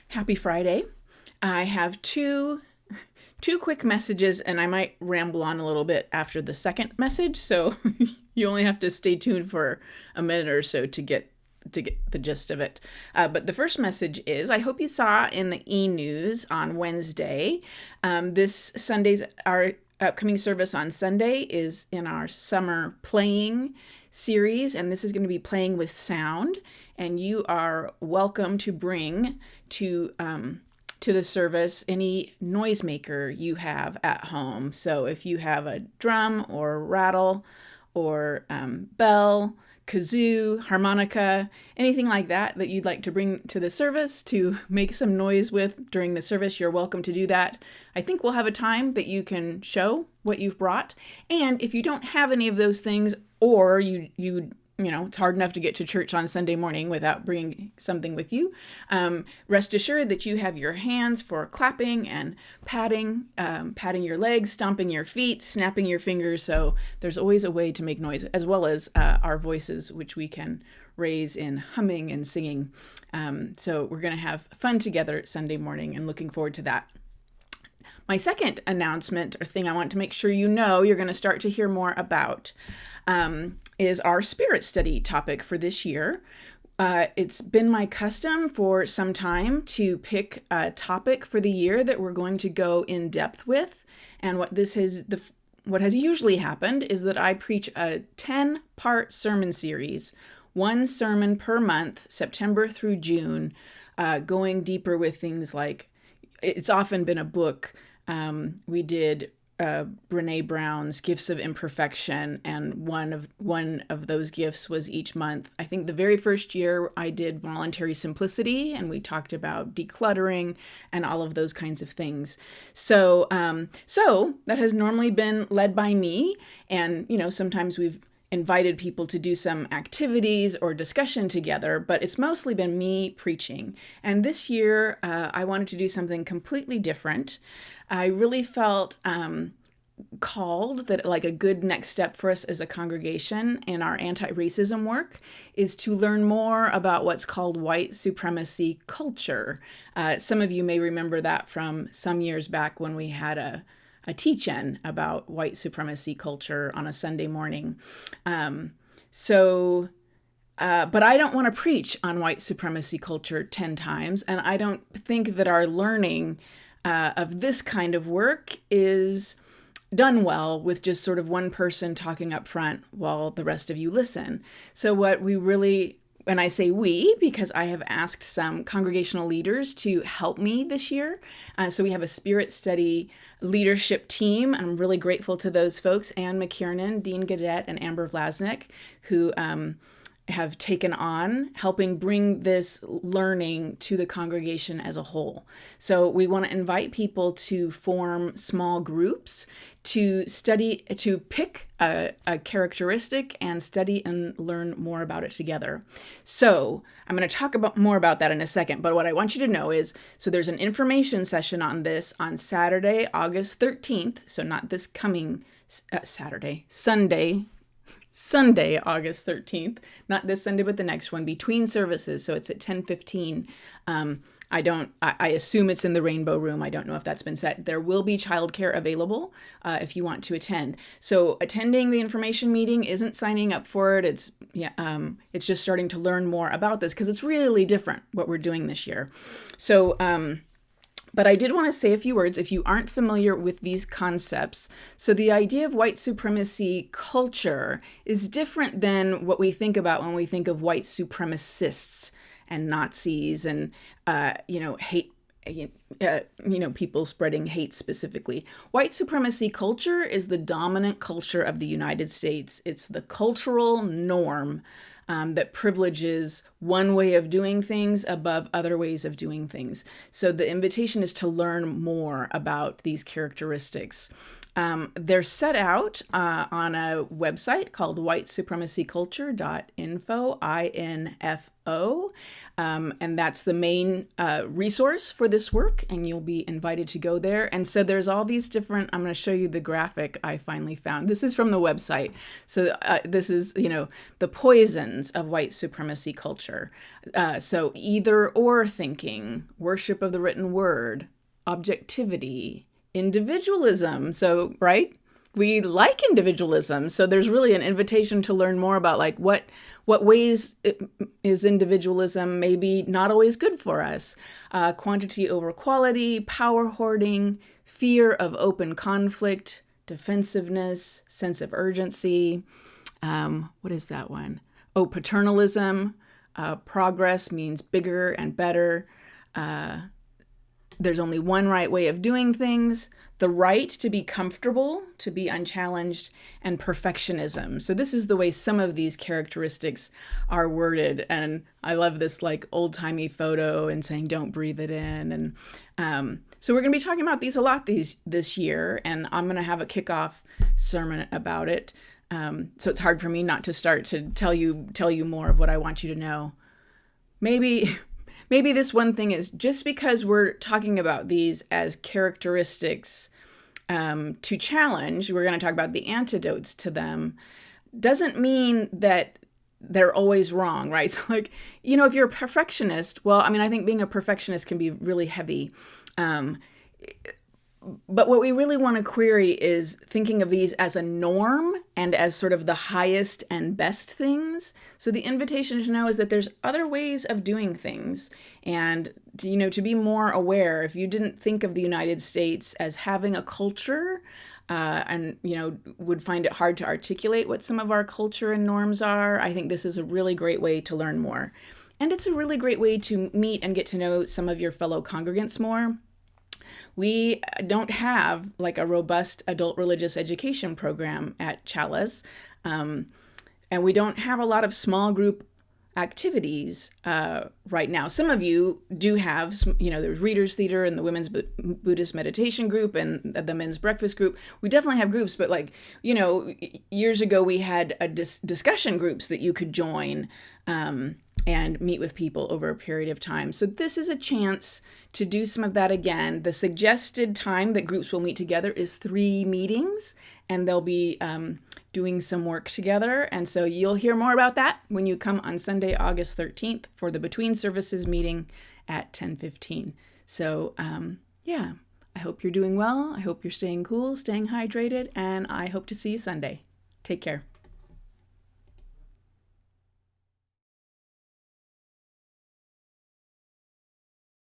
Happy Friday. I have two quick messages, and I might ramble on a little bit after the second message, so you only have to stay tuned for a minute or so to get the gist of it. But the first message is, I hope you saw in the e-news on Wednesday, this Sunday's our upcoming service on Sunday is in our summer playing series, and this is going to be playing with sound. And you are welcome to bring to the service any noisemaker you have at home. So if you have a drum or rattle or bell, kazoo, harmonica, anything like that you'd like to bring to the service to make some noise with during the service, you're welcome to do that. I think we'll have a time that you can show what you've brought. And if you don't have any of those things, or you know, it's hard enough to get to church on Sunday morning without bringing something with you, rest assured that you have your hands for clapping and patting your legs, stomping your feet, snapping your fingers. So there's always a way to make noise, as well as our voices, which we can raise in humming and singing. So we're going to have fun together Sunday morning, and looking forward to that. My second announcement, or thing I want to make sure you know you're going to start to hear more about, is our spirit study topic for this year. It's been my custom for some time to pick a topic for the year that we're going to go in depth with. And what has usually happened is that I preach a 10-part sermon series, one sermon per month, September through June, going deeper with things like, it's often been a book. We did Brene Brown's Gifts of Imperfection, and one of those gifts was each month. I think the very first year I did Voluntary Simplicity, and we talked about decluttering and all of those kinds of things. So that has normally been led by me, and sometimes we've invited people to do some activities or discussion together, but it's mostly been me preaching. And this year, I wanted to do something completely different. I really felt called that, like, a good next step for us as a congregation in our anti-racism work is to learn more about what's called white supremacy culture. Some of you may remember that from some years back when we had a teach-in about white supremacy culture on a Sunday morning. But I don't want to preach on white supremacy culture 10 times, and I don't think that our learning of this kind of work is done well with just sort of one person talking up front while the rest of you listen. So what we really, and I say we because I have asked some congregational leaders to help me this year. So we have a spirit study leadership team. I'm really grateful to those folks, Ann McKiernan, Dean Gadet, and Amber Vlasnik, who have taken on helping bring this learning to the congregation as a whole. So we want to invite people to form small groups to study, to pick a characteristic and study and learn more about it together. So I'm going to talk more about that in a second, but what I want you to know is, so there's an information session on this on Saturday, August 13th. So not this coming Sunday, August 13th, not this Sunday, but the next one, between services. So it's at 10:15. I assume it's in the Rainbow Room. I don't know if that's been set. There will be childcare available if you want to attend. So attending the information meeting isn't signing up for it. It's just starting to learn more about this because it's really different what we're doing this year. So, but I did want to say a few words if you aren't familiar with these concepts. So the idea of white supremacy culture is different than what we think about when we think of white supremacists and Nazis and, hate, people spreading hate specifically. White supremacy culture is the dominant culture of the United States. It's the cultural norm that privileges one way of doing things above other ways of doing things. So the invitation is to learn more about these characteristics. They're set out on a website called whitesupremacyculture.info, INFO. And that's the main resource for this work, and you'll be invited to go there. And so there's all these different, I'm going to show you the graphic I finally found. This is from the website. So this is, the poisons of white supremacy culture. So either or thinking, worship of the written word, objectivity, individualism. So, right? We like individualism. So there's really an invitation to learn more about like what ways is individualism maybe not always good for us. Quantity over quality, power hoarding, fear of open conflict, defensiveness, sense of urgency. What is that one? Oh, paternalism. Progress means bigger and better. There's only one right way of doing things, the right to be comfortable, to be unchallenged, and perfectionism. So this is the way some of these characteristics are worded. And I love this like old-timey photo and saying, don't breathe it in. And so we're going to be talking about these a lot this year, and I'm going to have a kickoff sermon about it. So it's hard for me not to start to tell you more of what I want you to know. Maybe this one thing is just because we're talking about these as characteristics to challenge, we're going to talk about the antidotes to them, doesn't mean that they're always wrong, right? So like, if you're a perfectionist, well, I mean, I think being a perfectionist can be really heavy. But what we really want to query is thinking of these as a norm and as sort of the highest and best things. So the invitation to know is that there's other ways of doing things, and to be more aware. If you didn't think of the United States as having a culture, and would find it hard to articulate what some of our culture and norms are, I think this is a really great way to learn more. And it's a really great way to meet and get to know some of your fellow congregants more. We don't have like a robust adult religious education program at Chalice, and we don't have a lot of small group activities right now. Some of you do have, there's Readers Theater and the Women's Buddhist Meditation Group and the Men's Breakfast Group. We definitely have groups, but years ago we had a discussion groups that you could join and meet with people over a period of time. So this is a chance to do some of that again. The suggested time that groups will meet together is 3 meetings, and they'll be doing some work together. And so you'll hear more about that when you come on Sunday, August 13th for the Between Services meeting at 10:15. So I hope you're doing well. I hope you're staying cool, staying hydrated, and I hope to see you Sunday. Take care.